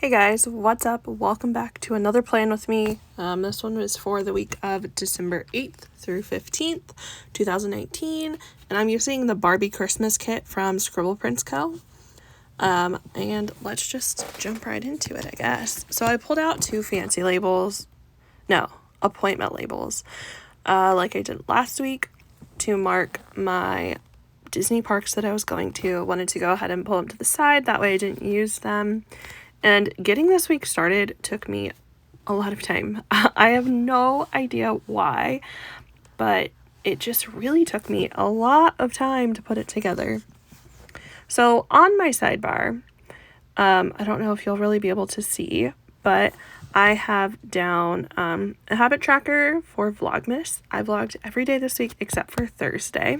Hey guys, what's up? Welcome back to another plan with me. This one was for the week of December 8th through 15th, 2019, and I'm using the Barbie Christmas kit from Scribble Prints Co. And let's just jump right into it, I guess. So I pulled out two fancy labels, appointment labels, like I did last week to mark my Disney parks that I was going to. I wanted to go ahead and pull them to the side, that way I didn't use them. And getting this week started took me a lot of time. I have no idea why, but it just really took me a lot of time to put it together. So on my sidebar, I don't know if you'll really be able to see, but I have down a habit tracker for Vlogmas. I vlogged every day this week except for Thursday.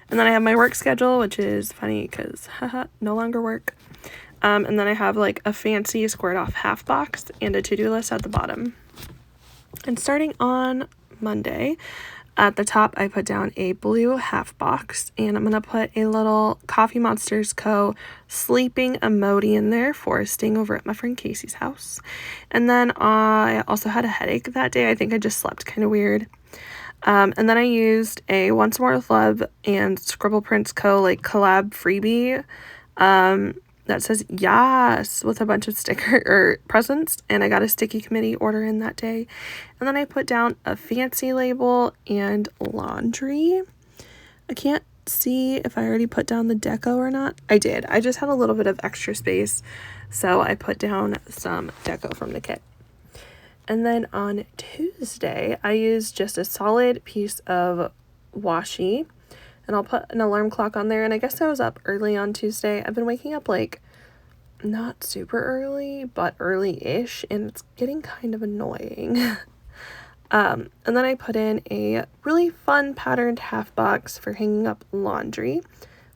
And then I have my work schedule, which is funny because no longer work. And then I have like a fancy squared off half box and a to-do list at the bottom. And starting on Monday, at the top I put down a blue half box, and I'm going to put a little Coffee Monsters Co. sleeping emoji in there for staying over at my friend Casey's house. And then I also had a headache that day. I think I just slept kind of weird. And then I used a Once More with Love and Scribble Prints Co. like collab freebie that says yes with a bunch of sticker or presents, and I got a sticky committee order in that day. And then I put down a fancy label and laundry. I can't see if I already put down the deco or not. I did. I just had a little bit of extra space, so I put down some deco from the kit. And then on Tuesday, I used just a solid piece of washi, and I'll put an alarm clock on there. And I guess I was up early on Tuesday. I've been waking up like not super early, but early-ish, and it's getting kind of annoying. And then I put in a really fun patterned half box for hanging up laundry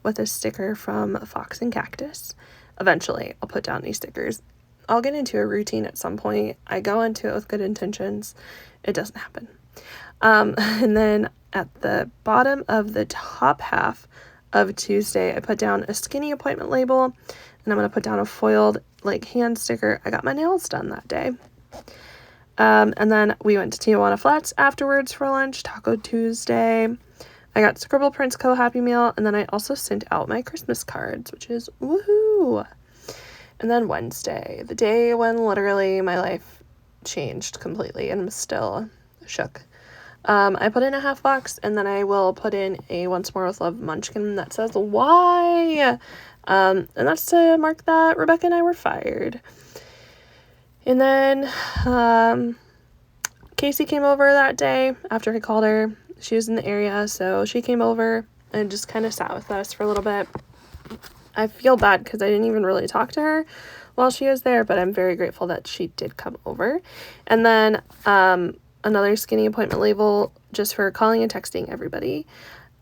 with a sticker from Fox and Cactus. Eventually, I'll put down these stickers. I'll get into a routine at some point. I go into it with good intentions. It doesn't happen. And then at the bottom of the top half of Tuesday, I put down a skinny appointment label, and I'm going to put down a foiled like hand sticker. I got my nails done that day. And then we went to Tijuana Flats afterwards for lunch, Taco Tuesday. I got Scribble Prints Co. Happy Meal, and then I also sent out my Christmas cards, which is woohoo. And then Wednesday, the day when literally my life changed completely, and I'm still shook. I put in a half box, and then I will put in a Once More with Love munchkin that says why, and that's to mark that Rebecca and I were fired. And then Casey came over that day after I called her. She was in the area, so she came over and just kind of sat with us for a little bit. I feel bad because I didn't even really talk to her while she was there, but I'm very grateful that she did come over. And then another skinny appointment label just for calling and texting everybody.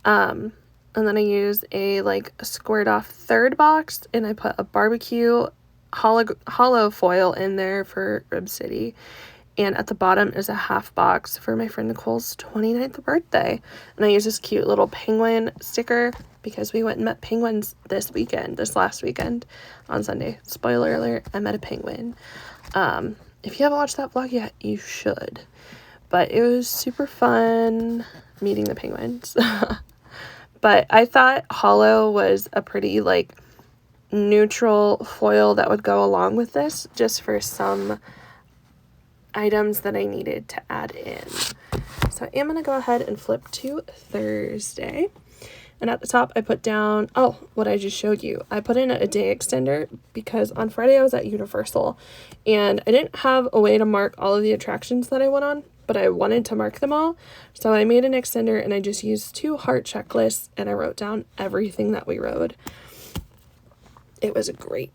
And then I used a squared off third box, and I put a barbecue hollow foil in there for Rib City. And at the bottom is a half box for my friend Nicole's 29th birthday. And I used this cute little penguin sticker because we went and met penguins this last weekend on Sunday. Spoiler alert, I met a penguin. If you haven't watched that vlog yet, you should. But it was super fun meeting the penguins. But I thought hollow was a pretty neutral foil that would go along with this, just for some items that I needed to add in. So I am going to go ahead and flip to Thursday. And at the top, I put down, what I just showed you. I put in a day extender because on Friday I was at Universal, and I didn't have a way to mark all of the attractions that I went on, but I wanted to mark them all. So I made an extender, and I just used 2 heart checklists, and I wrote down everything that we rode. It was great.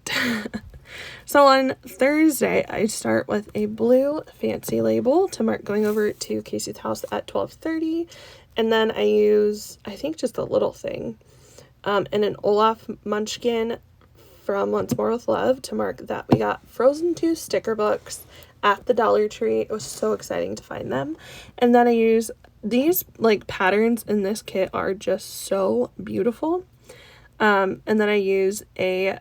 So on Thursday, I start with a blue fancy label to mark going over to Casey's house at 12:30. And then I use, I think, just a little thing, and an Olaf Munchkin from Once More with Love to mark that we got Frozen 2 sticker books at the Dollar Tree. It was so exciting to find them. And then I use these patterns in this kit are just so beautiful. And then I use a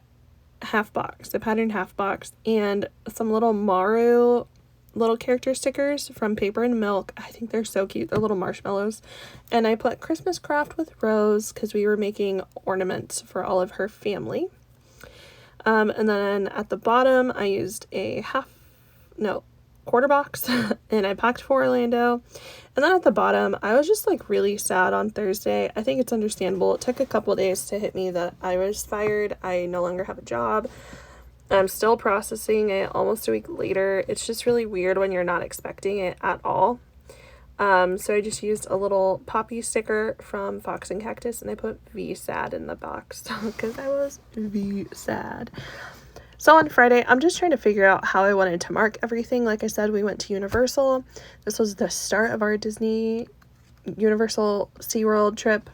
half box, a pattern half box, and some little Maru little character stickers from Paper and Milk. I think they're so cute. They're little marshmallows. And I put Christmas craft with Rose because we were making ornaments for all of her family. And then at the bottom, I used a quarter box and I packed for Orlando. And then at the bottom, I was just like really sad on Thursday. I think it's understandable. It took a couple days to hit me that I was fired. I no longer have a job. I'm still processing it almost a week later. It's just really weird when you're not expecting it at all. So I just used a little poppy sticker from Fox and Cactus, and I put V sad in the box because I was V sad. So on Friday, I'm just trying to figure out how I wanted to mark everything. Like I said, we went to Universal. This was the start of our Disney Universal SeaWorld trip.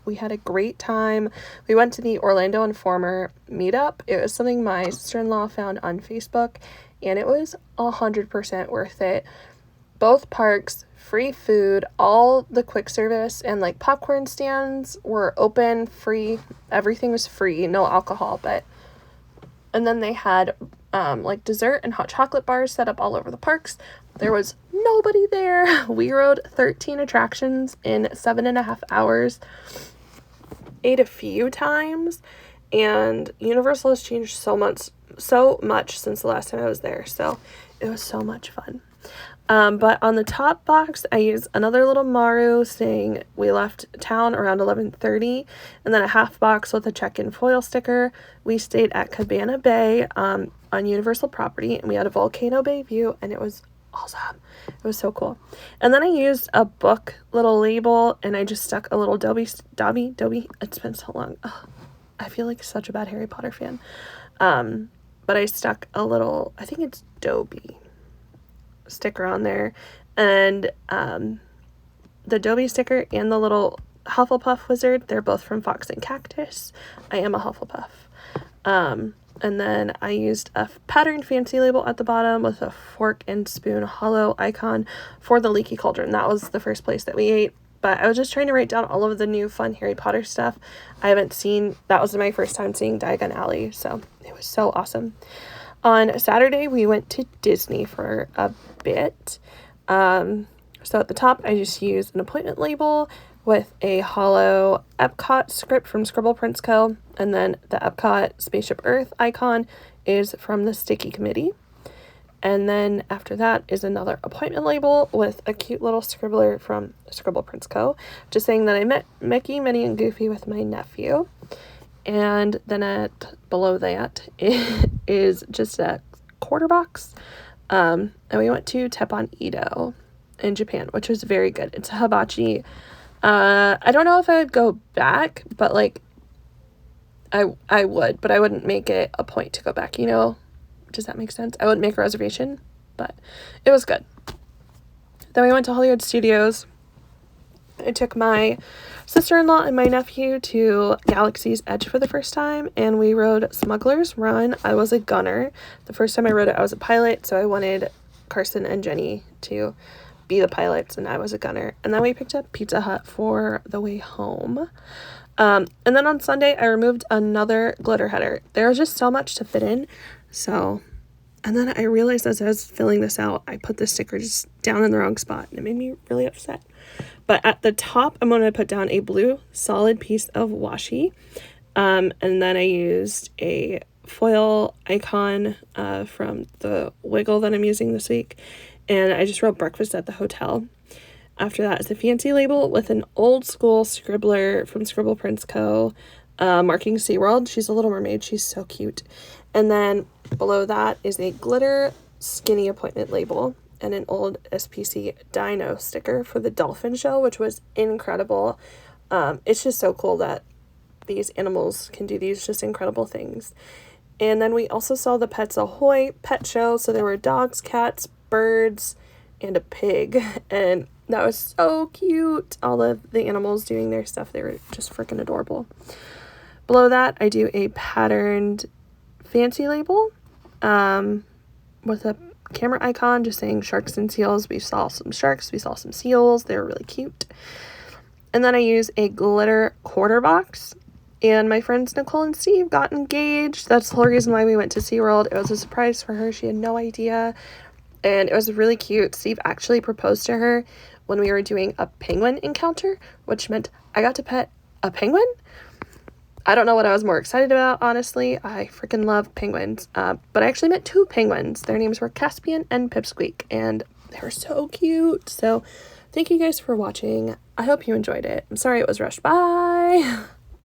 We had a great time. We went to the Orlando Informer meetup. It was something my sister-in-law found on Facebook, and it was 100% worth it. Both parks, free food, all the quick service and like popcorn stands were open, free. Everything was free, no alcohol, and then they had like dessert and hot chocolate bars set up all over the parks. There was nobody there. We rode 13 attractions in 7.5 hours, ate a few times, and Universal has changed so much since the last time I was there. So it was so much fun. But on the top box, I used another little Maru saying we left town around 11:30, and then a half box with a check-in foil sticker. We stayed at Cabana Bay on Universal property, and we had a Volcano Bay view, and it was awesome. It was so cool. And then I used a book little label, and I just stuck a little Dobby. It's been so long. Ugh, I feel like such a bad Harry Potter fan. But I stuck a little, I think it's Dobby sticker on there, and the Dobby sticker and the little Hufflepuff wizard, they're both from Fox and Cactus. I am a Hufflepuff. And then I used a patterned fancy label at the bottom with a fork and spoon hollow icon for the Leaky Cauldron. That was the first place that we ate, but I was just trying to write down all of the new fun Harry Potter stuff I haven't seen. That was my first time seeing Diagon Alley, so it was so awesome. On Saturday, we went to Disney for a bit. So at the top, I just used an appointment label with a hollow Epcot script from Scribble Prints Co. And then the Epcot Spaceship Earth icon is from the Sticky Committee. And then after that is another appointment label with a cute little scribbler from Scribble Prints Co. Just saying that I met Mickey, Minnie, and Goofy with my nephew. And then below that is just a quarter box. And we went to Teppan Edo in Japan, which was very good. It's a hibachi. I don't know if I would go back, but like I would, but I wouldn't make it a point to go back, you know? Does that make sense? I wouldn't make a reservation, but it was good. Then we went to Hollywood Studios. I took my sister-in-law and my nephew to Galaxy's Edge for the first time, and we rode Smuggler's Run. I was a gunner. The first time I rode it, I was a pilot, so I wanted Carson and Jenny to be the pilots, and I was a gunner. And then we picked up Pizza Hut for the way home. And then on Sunday, I removed another glitter header. There was just so much to fit in, so... And then I realized as I was filling this out, I put the sticker just down in the wrong spot, and it made me really upset. But at the top, I'm going to put down a blue solid piece of washi. And then I used a foil icon from the Wiggle that I'm using this week. And I just wrote breakfast at the hotel. After that is a fancy label with an old school scribbler from Scribble Prints Co. Marking SeaWorld. She's a Little Mermaid. She's so cute. And then below that is a glitter skinny appointment label and an old SPC Dino sticker for the dolphin show, which was incredible. It's just so cool that these animals can do these just incredible things. And then we also saw the Pets Ahoy pet show. So there were dogs, cats, birds, and a pig. And that was so cute. All of the animals doing their stuff. They were just freaking adorable. Below that, I do a patterned fancy label with a camera icon just saying sharks and seals. We saw some sharks, we saw some seals. They were really cute. And then I use a glitter quarter box And my friends Nicole and Steve got engaged. That's the whole reason why we went to SeaWorld. It was a surprise for her. She had no idea. And it was really cute. Steve actually proposed to her when we were doing a penguin encounter, which meant I got to pet a penguin. I don't know what I was more excited about, honestly. I freaking love penguins. But I actually met 2 penguins. Their names were Caspian and Pipsqueak, and they were so cute. So thank you guys for watching. I hope you enjoyed it. I'm sorry it was rushed. Bye!